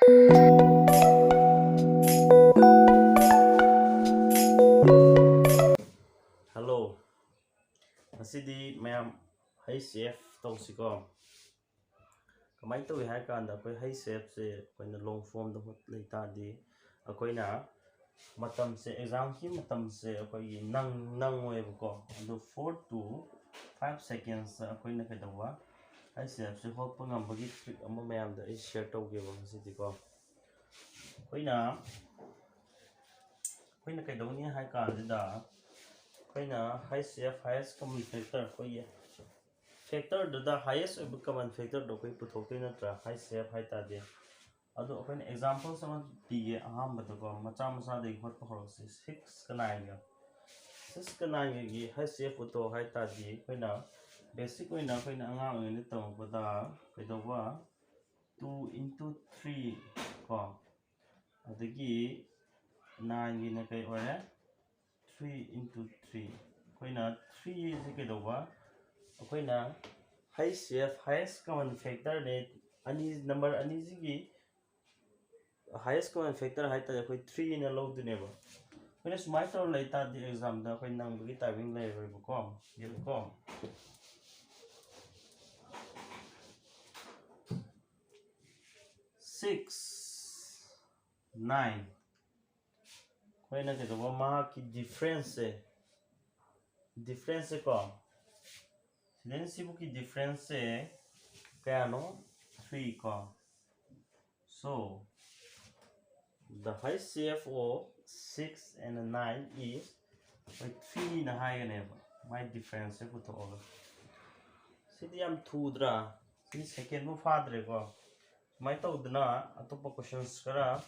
Hello, ngꯁꯤꯗꯤ ꯃꯌꯥꯝ HCF ꯇꯧꯁꯤꯀꯣ ꯀꯃꯥꯏꯅ ꯇꯧꯏ ꯍꯥꯏ ꯀꯥꯟꯗ ꯑꯩꯈꯣꯏ HCF ꯁꯦ ꯑꯩꯈꯣꯏꯅ ꯂꯣꯡ ꯐꯣꯔꯝꯗ ꯂꯩ ꯇꯥꯔꯗꯤ ꯑꯩꯈꯣꯏꯅ ꯃꯇꯝꯁꯦ ꯑꯦꯛꯖꯥꯝꯒꯤ ꯃꯇꯝꯁꯦ ꯑꯩꯈꯣꯏꯒꯤ ꯅꯪꯉꯣꯏꯕꯀꯣ ꯑꯗꯨ 4 to 5 seconds ꯑꯩꯈꯣꯏꯅ ꯀꯩꯗꯧꯕ HCF ꯁꯦ ꯍꯣꯠꯄ ꯉꯝꯕꯒꯤ ꯇ꯭ꯔꯤꯛ ꯑꯃ ꯃꯌꯥꯝꯗ ꯑꯩ ꯁꯦꯌꯔ ꯇꯧꯒꯦꯕ ꯉꯁꯤꯗꯤꯀꯣ ꯑꯩꯈꯣꯏꯅ ꯀꯩꯗꯧꯅꯤ ꯍꯥꯏ ꯀꯥꯟꯁꯤꯗ ꯑꯩꯈꯣꯏꯅ HCF highest common factor ꯑꯩꯈꯣꯏꯒꯤ ꯐꯦꯛꯇꯔꯗꯨꯗ highest ꯑꯣꯏꯕ common factorꯗꯣ ꯑꯩꯈꯣꯏ ꯄꯨꯊꯣꯛꯇꯣꯏ ꯅꯠꯇ꯭ꯔꯥ HCF ꯍꯥꯏꯇꯥꯔꯗꯤ ꯑꯗꯣ ꯑꯩꯈꯣꯏꯅ ꯑꯦꯛꯖꯥꯝꯄꯜꯁ ꯑꯃ ꯄꯤꯒꯦ ꯑꯍꯥꯟꯕꯗꯀꯣ ꯃꯆꯥꯗꯒꯤ ꯍꯣꯠꯄ ꯍꯧꯔꯛꯁꯤ 6ꯒ 9ꯒ 6ꯒ 9ꯒꯤ HCF ꯄꯨꯊꯣꯛ ꯍꯥꯏꯇꯥꯔꯗꯤ ꯑꯩꯈꯣꯏꯅ ꯕꯦꯁꯤꯛ ꯑꯣꯏꯅ ꯑꯩꯈꯣꯏꯅ ꯑꯉꯥꯡ ꯑꯣꯏꯔꯤꯉꯩꯗ ꯇꯝꯃꯛꯄꯗ ꯀꯩꯗꯧꯕ 2 into 3 ꯀꯣ ꯑꯗꯒꯤ 9ꯒꯤꯅ ꯀꯩ ꯑꯣꯏꯔꯦ 3 into 3 ꯑꯩꯈꯣꯏꯅ 3 ꯁꯤ ꯀꯩꯗꯧꯕ ꯑꯩꯈꯣꯏꯅ HCF highest common factor ꯅꯦ ꯅꯝꯕꯔ ꯑꯅꯤꯁꯤꯒꯤ highest common factor ꯍꯥꯏꯇꯥꯔꯦ ꯑꯩꯈꯣꯏ 3 ꯅ ꯂꯧꯗꯣꯏꯅꯦꯕ ꯑꯩꯈꯣꯏꯅ ꯁꯨꯃꯥꯏꯅ ꯇꯧꯔ ꯂꯩ ꯇꯥꯔꯗꯤ ꯑꯦꯛꯖꯥꯝꯗ ꯑꯩꯈꯣꯏ ꯅꯪꯕꯒꯤ ꯇꯥꯏꯃꯤꯡ ꯂꯩꯔꯣꯏꯕꯀꯣ ꯌꯦꯡꯉꯨꯀꯣ 6 9 ꯑꯩꯈꯣꯏꯅ ꯀꯩꯗꯧꯕ ꯃꯍꯥꯛꯀꯤ ꯗꯤꯐ꯭ꯔꯦꯟꯁꯁꯦ ꯀꯣ ꯁꯤꯗꯩꯅ ꯁꯤꯕꯨꯛꯀꯤ ꯗꯤꯐ꯭ꯔꯦꯟꯁꯁꯦ kayano 3 ko. So the HCF of 6 and 9 is 3 na higher my difference put over. City am 2 dra this second mo father ko. My told na atopa questions kara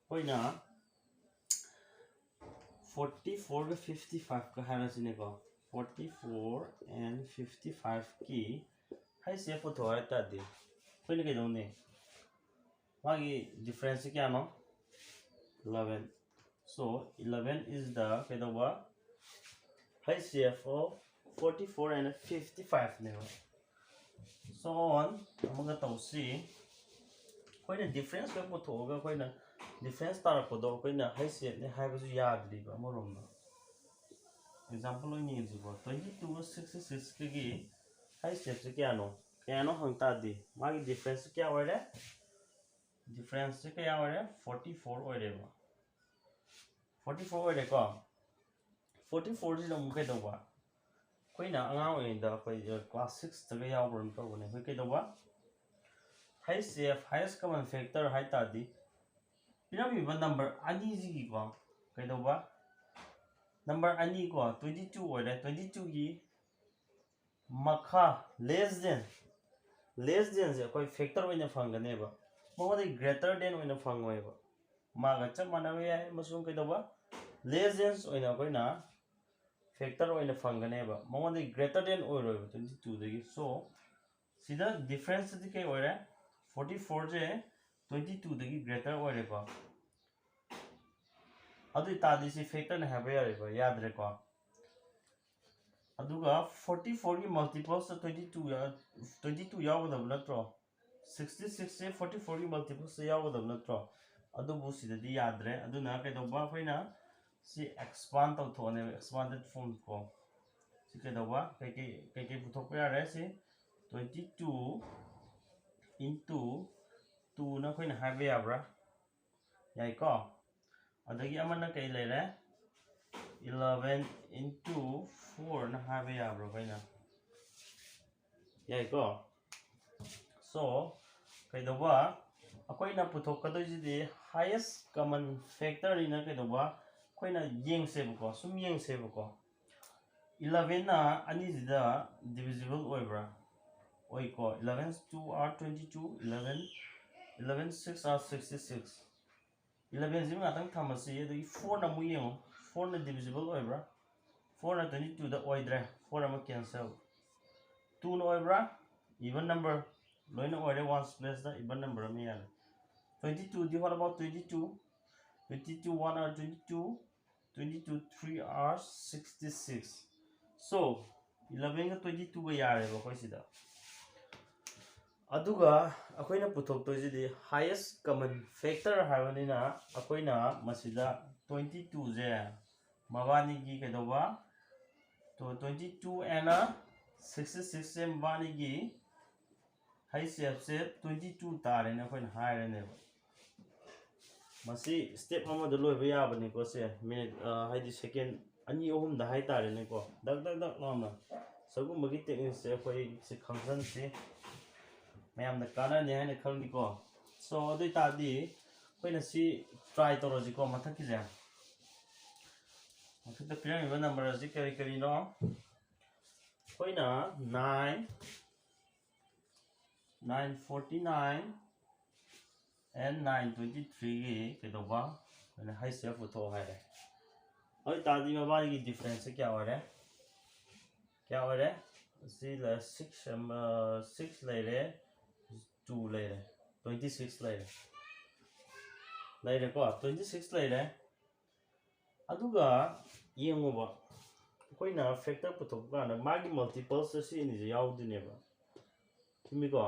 hoina 44 to 55 ka harasine ko 44 and 55 ki HCF put over tadi hoina ke done magi difference kya no 11. So 11 is the kedawa HCF of 44 and 55 now. So on among the tausi quite a difference we put over quite a difference tarakodo quite a HCF ne have yard live amorona. Example in is 22 66 kigi HCF kiano hung tadi magi difference kya were difference kya were 44 whatever 44 whatever 44 is the mukaidoba Quina allowing the class 6 to be our program. We get over HCF highest common factor high tadi. Pinami number uneasy go. Get over number unequal 22 or 22 ye Maka less than the quite factor when you found a neighbor. More greater than when you found waiver. Magacha manaway musum get over less than when you're going to factor when the funganeva more greater than or 22 so see the difference the or 44 j 22 the greater or other tadisi factor have yadreko aduga 44 multiples 22 yaw the natro 66 44 multiples yaw the natro adu busi the yadre aduna kedoba faina see expand out on expanded form ko see kedoba keke puthok ya si 22 into 2 na koina have yabra yai ko adagi amana kai lere 11 into 4 na have yabra koina yai ko so kedoba akoina puthok kadoi highest common factor ina kedoba koina yeng sebuko sum yeng sebuko 11 na ani da divisible oibra oiko 11 2 are 22 11 6 are 66 11 zim atang thamasi the 4 na mu yeng 4 na divisible oibra 4 na 22 da oidre 4 ama cancel 2 na oibra even number loina oire ones place the even number am yan 22 di what about 22 22 1 are 22 22 3 are 66 so 11 ga 22 ga yare ba koi sida ꯑꯗꯨꯒ ꯑꯩꯈꯣꯏꯅ ꯄꯨꯊꯣꯛꯇꯣꯏꯁꯤꯗꯤ highest common factor ꯍꯥꯏꯕꯅꯤꯅ ꯑꯩꯈꯣꯏꯅ ꯃꯁꯤꯗ 22 ꯁꯦ ꯃꯕꯥꯅꯤꯒꯤ ꯀꯩꯗꯧꯕ 22 and 66 say ꯃꯕꯥꯅꯤꯒꯤ HCF ꯁꯦ 22 ꯇꯥꯔꯦꯅ ꯑꯩꯈꯣꯏꯅ ꯍꯥꯏꯔꯅꯦꯕ ꯃꯁꯤ step ꯑꯃꯗ ꯂꯣꯏꯕ ꯌꯥꯕꯅꯤꯀꯣ ꯁꯦ ꯃꯤꯅꯤꯠ ꯍꯥꯏꯗꯤ ꯁꯦꯀꯦꯟ 2-3ꯗ ꯍꯥꯏꯇꯥꯔꯦꯅꯦꯀꯣ ꯗꯛ ꯗꯛ ꯗꯛ ꯂꯥꯎꯅ ꯁꯤꯒꯨꯝꯕꯒꯤ ꯇꯦꯛꯅꯤꯛꯁꯦ ꯑꯩꯈꯣꯏ ꯈꯪꯖꯟꯁꯤ ꯃꯌꯥꯝꯅ ꯀꯥꯟꯅꯅꯤ ꯍꯥꯏꯅ ꯈꯜꯂꯤꯀꯣ ꯁꯣ ꯑꯗꯨ ꯑꯣꯏꯇꯥꯔꯗꯤ ꯑꯩꯈꯣꯏꯅ ꯁꯤ ꯇ꯭ꯔꯥꯏ ꯇꯧꯔꯁꯤꯀꯣ ꯃꯊꯛꯀꯤꯁꯦ ꯃꯊꯛꯇ ꯄꯤꯔꯝꯃꯤꯕ ꯅꯝꯕꯔ ꯑꯁꯤ ꯀꯔꯤ ꯀꯔꯤꯅꯣ ꯑꯩꯈꯣꯏꯅ 949 and 923 ꯒꯤ ꯀꯩꯗꯧꯕ ꯑꯩꯈꯣꯏꯅ HCF ꯄꯨꯊꯣꯛ ꯍꯥꯏꯔꯦ ꯑꯗꯨ ꯑꯣꯏꯇꯥꯔꯗꯤ ꯃꯕꯥꯅꯤꯒꯤ ꯗꯤꯐ꯭ꯔꯦꯟꯁꯁꯦ ꯀꯌꯥ ꯑꯣꯏꯔꯦ ꯁꯤ 6 ꯂꯩꯔꯦ 2 ꯂꯩꯔꯦ 26 ꯂꯩꯔꯦꯀꯣ 26 ꯂꯩꯔꯦ ꯑꯗꯨꯒ ꯌꯦꯡꯉꯨꯕ ꯑꯩꯈꯣꯏꯅ ꯐꯦꯛꯇꯔ ꯄꯨꯊꯣꯛꯄ ꯀꯥꯟꯗ ꯃꯥꯒꯤ ꯃꯜꯇꯤꯄꯜꯁ ꯁꯤ ꯑꯅꯤꯁꯦ ꯌꯥꯎꯗꯣꯏꯅꯦꯕ ꯆꯨꯝꯃꯤꯀꯣ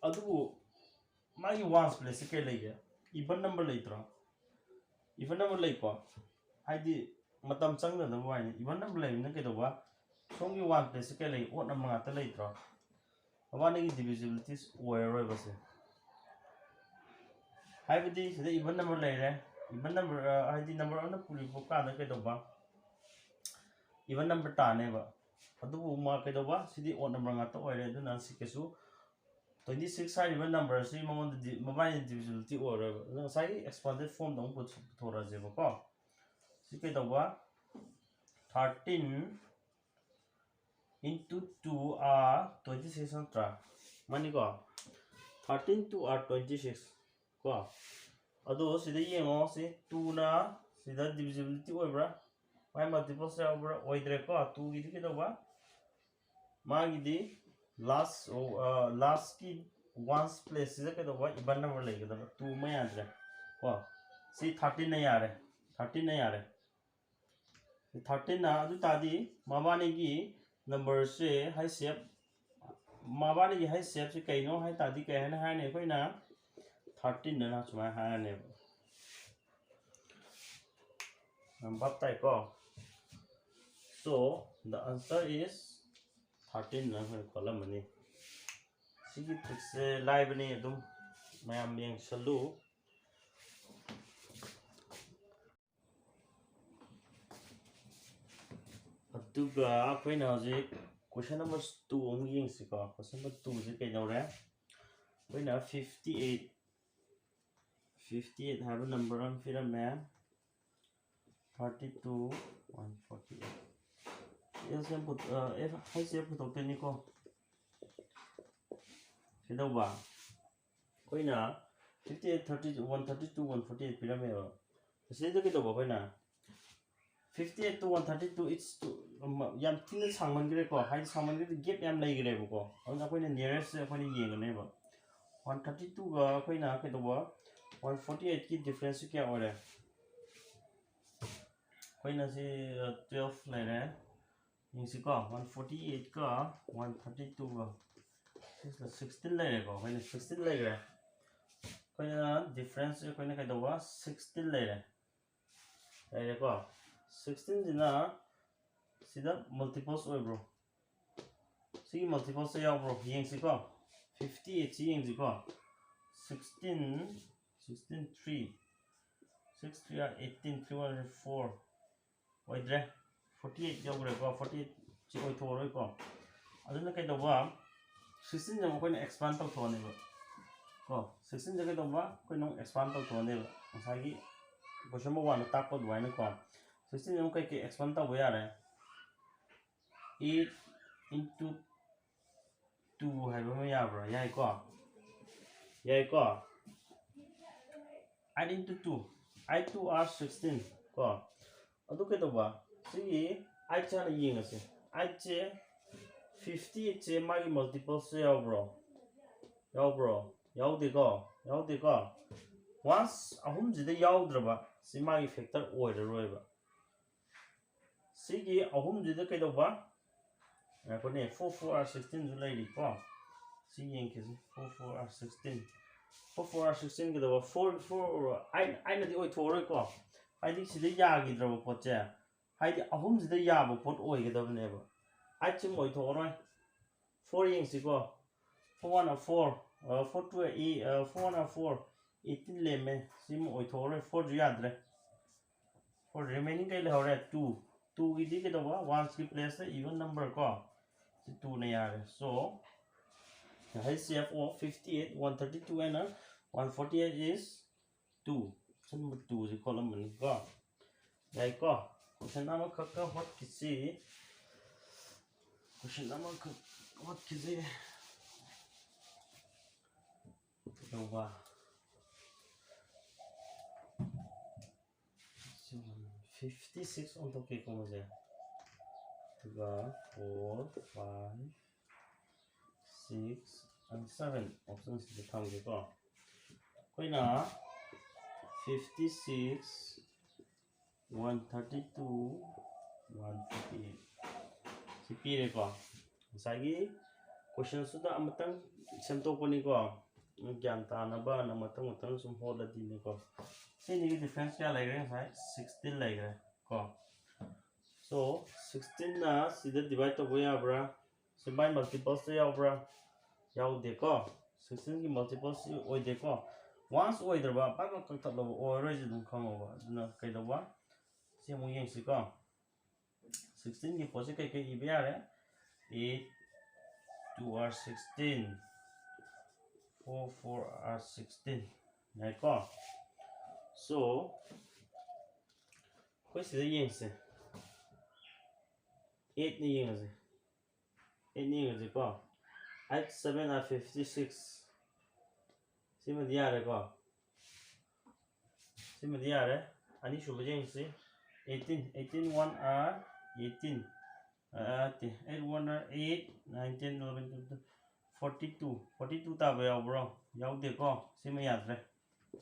ꯑꯗꯨꯕꯨ ꯃꯥꯒꯤ ꯋꯥꯟꯁ ꯄ꯭ꯂꯦꯁꯁꯦ ꯀꯩ ꯂꯩꯒꯦ ꯏꯚꯟ ꯅꯝꯕꯔ ꯂꯩꯇ꯭ꯔꯣ ꯏꯚꯟ ꯅꯝꯕꯔ ꯂꯩꯀꯣ ꯍꯥꯏꯗꯤ ꯃꯇꯝ ꯆꯪꯗꯅꯕ ꯋꯥꯏꯅꯤ ꯏꯚꯟ ꯅꯝꯕꯔ ꯂꯩꯕꯅꯤꯅ ꯀꯩꯗꯧꯕ ꯁꯣꯝꯒꯤ ꯋꯥꯟ ꯄ꯭ꯂꯦꯁꯁꯦ ꯀꯩ ꯂꯩ ꯑꯣꯠ ꯅꯝꯕꯔ ꯉꯥꯛꯇ ꯂꯩꯇ꯭ꯔꯣ ꯃꯕꯥꯅꯤꯒꯤ ꯗꯤꯚꯤꯖꯤꯕꯤꯂꯤꯇꯤꯁ ꯑꯣꯏꯔꯔꯣꯏꯕꯁꯦ ꯍꯥꯏꯕꯗꯤ ꯁꯤꯗ ꯏꯚꯟ ꯅꯝꯕꯔ ꯂꯩꯔꯦ ꯏꯚꯟ ꯅꯝꯕꯔ ꯍꯥꯏꯗꯤ ꯅꯝꯕꯔ ꯑꯃꯅ ꯄꯨꯔꯤꯕ ꯀꯥꯟꯗ ꯀꯩꯗꯧꯕ ꯏꯚꯟ ꯅꯝꯕꯔ ꯇꯥꯅꯦꯕ ꯑꯗꯨꯕꯨ ꯃꯥ ꯀꯩꯗꯧꯕ ꯁꯤꯗꯤ ꯑꯣꯠ ꯅꯝꯕꯔ ꯉꯥꯛꯇ ꯑꯣꯏꯔꯦ ꯑꯗꯨꯅ ꯁꯤ ꯀꯩꯁꯨ 26 ꯍꯥꯏꯔꯤꯕ ꯅꯝꯕꯔ ꯑꯁꯤ ꯃꯉꯣꯟꯗ ꯃꯕꯥꯅꯤ ꯗꯤꯚꯤꯖꯤꯕꯤꯂꯤꯇꯤ ꯑꯣꯏꯔꯣꯏꯕ ꯑꯗꯨꯅ ꯉꯁꯥꯏꯒꯤ ꯑꯦꯛꯁꯄꯥꯟꯗꯦꯗ ꯐꯣꯔꯝꯗ ꯑꯃꯨꯛ ꯄꯨꯊꯣꯔꯛꯑꯁꯦꯕꯀꯣ ꯁꯤ ꯀꯩꯗꯧꯕ 13 into 2 are 26 नत्रा मानी को 13 2 are 26 को अदो सिदा येंगो से 2 ना सिदा डिविजिबिलिटी ओइब्रा माय मल्टीपल्स यावब्रा ओइद्रे को 2 गिदि के दबा मागिदि लास्ट की वंस प्लेस से के दबा इवन नंबर लेके दबा 2 में याद्रे को सी 13 नहीं आ रहे 13 नहीं आ रहे 13 ना अदु तादी माबाने की नंबर से HCF माबाने की HCF से कई नो है तादी कहने हैं ने कोई ना 13 ना चुमा है ने नंबर टाइप को so the answer is 13 ना है कॉलम बनी सीधी ट्रिक से लाइव नहीं है तुम मैं am yang selalu अदुगा कोई ना जी question number 2 अमुक येंसिको question number 2 से कई नौरे कोई ना 58 have a number on फिर मैं 32 148 ये से पुट HCF पुटोक्टे निको फिदौबा कोई ना 58 30 132 148 फिर मैं इसे के दौबा कोई ना 58 to 132 it's to yam tin sangman gre ko hai sangman gre gap yam lai gre ko aduna koi na nearest se koi ni yeng ne ba 132 ga koi na ke do ba 148 की difference क्या हो रहा है koi na se 12 lai re yingsi ko 148 का 132 ga 16 lai re ko koi na 16 lai re koi na difference koi na ke do ba 16 lai re ko 16 जिना सीधा multiples ओए bro सी multiples से याव bro येंग सी को 58 सी Young सी को 16 3 6 3 are 18 304 ओए ड्रे 48 याव bro को 48 सी ओए थोड़ा ओए को अदुना के दबा 16 जब कोई ने expand तो थोड़ा नहीं बा को 16 जगह दबा कोई नो expand तो थोड़ा नहीं बा मसागी क्वेश्चन नंबर 1 ताप को दुआई ने को 16 जब कोई के expand तो हुआ रहा है 8 into 2 है वो में यार ब्रा यार को 8 into 2 8 2 are 16 को अदु के तो बा सी 8 चाने येंग से 8 चे 50 चे मागी multiple से याव ब्रो याव देखो once अहुम जिदे याव द्रबा सी मागी factor ओइर रोइबा सीगी अहुम जिदे के दबा 4 4R16 ꯁꯨ ꯂꯩꯔꯤꯀꯣ ꯁꯤ ꯌꯦꯡꯈꯤꯁꯤ 4 4R16 4 4R16 ꯀꯩꯗꯧꯕ 4 ꯑꯩꯅꯗꯤ ꯑꯣꯏꯊꯣꯛꯑꯔꯣꯏꯀꯣ ꯍꯥꯏꯗꯤ ꯁꯤꯗ ꯌꯥꯈꯤꯗ꯭ꯔꯕ ꯄꯣꯠꯁꯦ ꯍꯥꯏꯗꯤ ꯑꯍꯨꯝꯁꯤꯗ ꯌꯥꯕ ꯄꯣꯠ ꯑꯣꯏꯒꯗꯕꯅꯦꯕ 8 ꯁꯤꯃ ꯑꯣꯏꯊꯣꯛꯑꯔꯣꯏ 4 ꯌꯦꯡꯁꯤꯀꯣ 4 1 4 4 2 4 1 4 18 ꯂꯦꯝꯃꯦ ꯁꯤꯃ ꯑꯣꯏꯊꯣꯛꯑꯔꯣꯏ 4 ꯁꯨ ꯌꯥꯗ꯭ꯔꯦ 4 remaining ꯀꯩ ꯂꯩꯍꯧꯔꯦ 2 2 ꯒꯤꯗꯤ ꯀꯩꯗꯧꯕ 1 ꯒꯤ ꯄ꯭लेꯁꯇ even number ꯀꯣ ꯁꯤ 2 ꯅ ꯌꯥꯔꯦ so HCF of 58 132 and 148 is 2 number 2 ꯁꯤ ꯈꯣꯠꯂꯝꯕꯅꯤ ꯀꯣ ꯌꯥꯏꯀꯣ question ꯑꯃꯈꯛꯀ ꯍꯣꯠꯈꯤꯁꯤ question ꯑꯃꯈꯛ ꯍꯣꯠꯈꯤꯁꯤ ꯀꯩꯗꯧꯕ 56 ꯑꯣꯟꯊꯣꯛꯀꯦꯀꯣ ꯃꯁꯦ ꯑꯗꯨꯒ 4 5 6 and 7 ꯑꯣꯞꯁꯟꯁꯤꯗ ꯊꯝꯒꯦꯀꯣ ꯑꯩꯈꯣꯏꯅ 56 132 148 ꯁꯤ ꯄꯤꯔꯦꯀꯣ ꯉꯁꯥꯏꯒꯤ ꯀꯣꯏꯁꯟꯁꯤꯗ ꯑꯃꯇꯪ ꯁꯦꯝꯗꯣꯛꯄꯅꯤꯀꯣ ꯒ꯭ꯌꯥꯟ ꯇꯥꯅꯕꯅ ꯃꯊꯪ ꯁꯨꯝ ꯍꯣꯠꯂꯗꯤꯅꯦꯀꯣ ꯁꯤꯅꯤꯒꯤ ꯗꯤꯐ꯭ꯔꯦꯟꯁ ꯀꯌꯥ ꯂꯩꯈ꯭ꯔꯦ ꯉꯁꯥꯏ 16 ꯂꯩꯈ꯭ꯔꯦ ꯀꯣ so 16ꯅ ꯁꯤꯗ ꯗꯤꯚꯥꯏꯠ ꯇꯧꯕ ꯌꯥꯕ꯭ꯔꯥ ꯁꯤ ꯃꯥꯏ ꯃꯜꯇꯤꯄꯜꯁꯇ ꯌꯥꯎꯕ꯭ꯔꯥ ꯌꯥꯎꯗꯦꯀꯣ 16ꯒꯤ ꯃꯜꯇꯤꯄꯜꯁꯤ ꯑꯣꯏꯗꯦꯀꯣ once ꯑꯣꯏꯗ꯭ꯔꯕ ꯄꯥꯛ ꯀꯛꯊꯠꯂꯕ ꯑꯣꯏꯔꯔꯣꯏꯁꯤ ꯑꯗꯨꯝ ꯈꯪꯉꯣꯕ ꯑꯗꯨꯅ ꯀꯩꯗꯧꯕ ꯁꯤ ꯑꯃꯨꯛ ꯌꯦꯡꯁꯤꯀꯣ 16ꯒꯤ ꯄꯣꯠꯁꯤ ꯀꯩꯀꯩ ꯏꯕ ꯌꯥꯔꯦ 8 2R16 4 4R16 ꯌꯥꯏꯀꯣ so ꯑꯩꯈꯣꯏ ꯁꯤꯗ ꯌꯦꯡꯁꯦ 8 ꯅ ꯌꯦꯡꯉꯁꯦ 8 ꯅ ꯌꯦꯡꯉꯁꯦꯀꯣ 8 7R56 ꯁꯤꯃꯗꯤ ꯌꯥꯔꯦꯀꯣ ꯁꯤꯃꯗꯤ ꯌꯥꯔꯦ ꯑꯅꯤꯁꯨꯕ ꯌꯦꯡꯁꯤ 18 18 1R18 8 1R8 9 10 11 42 42 ꯇꯥꯕ ꯌꯥꯎꯕ꯭ꯔꯣ ꯌꯥꯎꯗꯦꯀꯣ ꯁꯤꯃ ꯌꯥꯗ꯭ꯔꯦ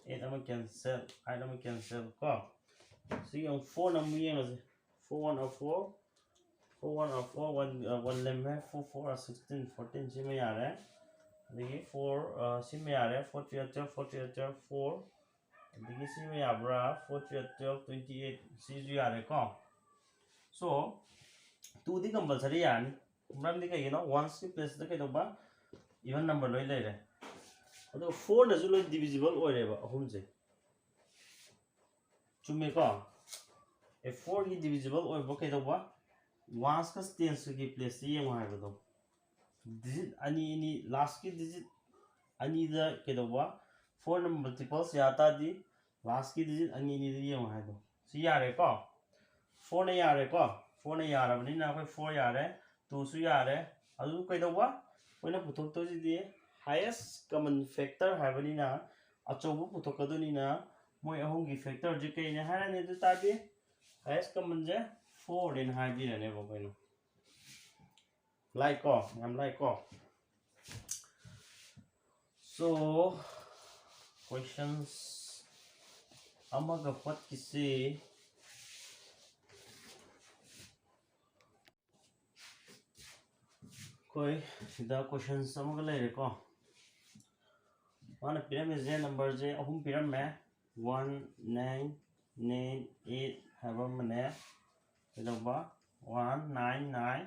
8 ꯑꯃ ꯀꯦꯟꯁꯦꯜ 8 ꯑꯃ ꯀꯦꯟꯁꯦꯜ ꯀꯣ ꯁꯤꯒꯤ ꯑꯃꯨꯛ 4 ꯅ ꯑꯃꯨꯛ ꯌꯦꯡꯉꯁꯦ 4 1 4 4 1 4 1 ꯂꯦꯝꯃꯦ 4 4R16 14 ꯁꯤꯃ ꯌꯥꯔꯦ ꯑꯗꯒꯤ 4 ꯁꯤꯃ ꯌꯥꯔꯦ 4 3 12 4 3 12 4 ꯑꯗꯒꯤ ꯁꯤꯃ ꯌꯥꯕ꯭ꯔꯥ 4 3 12 28 ꯁꯤꯁꯨ ꯌꯥꯔꯦꯀꯣ so 2ꯗꯤ ꯀꯝꯄꯜꯁꯔꯤ ꯌꯥꯔꯅꯤ ꯃꯔꯝꯗꯤ ꯀꯩꯒꯤꯅꯣ 1ꯒꯤ ꯄ꯭लेꯁꯇ ꯀꯩꯗꯧꯕ even number ꯂꯣꯏ ꯂꯩꯔꯦ ꯑꯗꯨꯒ 4ꯅꯁꯨ ꯂꯣꯏ divisible ꯑꯣꯏꯔꯦꯕ ꯑꯍꯨꯝꯁꯦ ꯆꯨꯝꯃꯦꯀꯣ 4ꯒꯤ divisible ꯑꯣꯏꯕ ꯀꯩꯗꯧꯕ 1ꯒ 10ꯒꯤ ꯄ꯭लेꯁꯇ ꯌꯦꯡꯉꯨ ꯍꯥꯏꯕꯗꯣ digit ꯑꯅꯤ ꯂꯥꯁꯀꯤ digit ꯑꯅꯤꯗ ꯀꯩꯗꯧꯕ 4ꯅ multiples ꯌꯥ ꯇꯥꯔꯗꯤ ꯂꯥꯁꯀꯤ digit ꯑꯅꯤꯗ ꯌꯦꯡꯉꯨ ꯍꯥꯏꯗꯣ ꯁꯤ ꯌꯥꯔꯦꯀꯣ 4ꯅ ꯌꯥꯔꯦꯀꯣ 4ꯅ ꯌꯥꯔꯕꯅꯤꯅ ꯑꯩꯈꯣꯏ 4 ꯌꯥꯔꯦ 2ꯁꯨ ꯌꯥꯔꯦ ꯑꯗꯨ ꯀꯩꯗꯧꯕ ꯑꯩꯈꯣꯏꯅ ꯄꯨꯊꯣꯛꯇꯣꯏꯁꯤꯗꯤ highest common factor ꯍꯥꯏꯕꯅꯤꯅ ꯑꯆꯧꯕ ꯄꯨꯊꯣꯛꯀꯗꯣꯏꯅꯤꯅ ꯃꯣꯏ ꯑꯍꯨꯝꯒꯤ ꯐꯦꯛꯇꯔꯁꯦ ꯀꯩꯅꯦ ꯍꯥꯏꯔꯅꯤ ꯑꯗꯨ ꯇꯥꯔꯗꯤ highest commonꯁꯦ 4 ꯅꯦꯅ ꯍꯥꯏꯕꯤꯔꯅꯦꯕ ꯑꯩꯈꯣꯏꯅ ꯂꯥꯏꯀꯣ ꯌꯥꯝ ꯂꯥꯏꯀꯣ so questions amaga hotkisi koi sida questions amaga leireko mana pyramid number je ahum pyramid 1 9 9 8 haba mane kedoba 1 9 9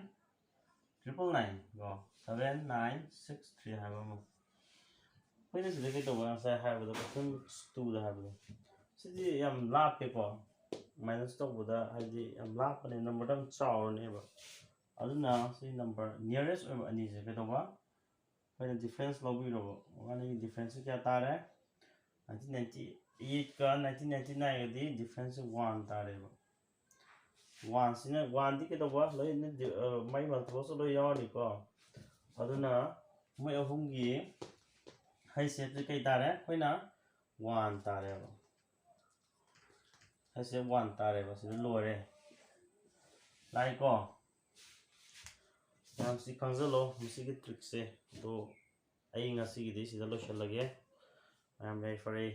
triple 9 go 7 9 6 3 haba mo pwede sila kedoba sa haba question 2 da haba sidi yam lape ko minus tawbuda haidi yam lapane number dam chawrneba aduna si number nearest ani je kedoba pwede difference lobiro wani difference kya tare 1998 ka 1999 di difference 1 tareba 1 sina 1 di kedoba loi mai multiple lo yawni ko aduna moi ahumgi HCF kai tare koina 1 tareba HCF 1 tareba sida lore lai ko yam si khangzalo musigi trick se do ai ngasi gi sida lo shalage I am very sorry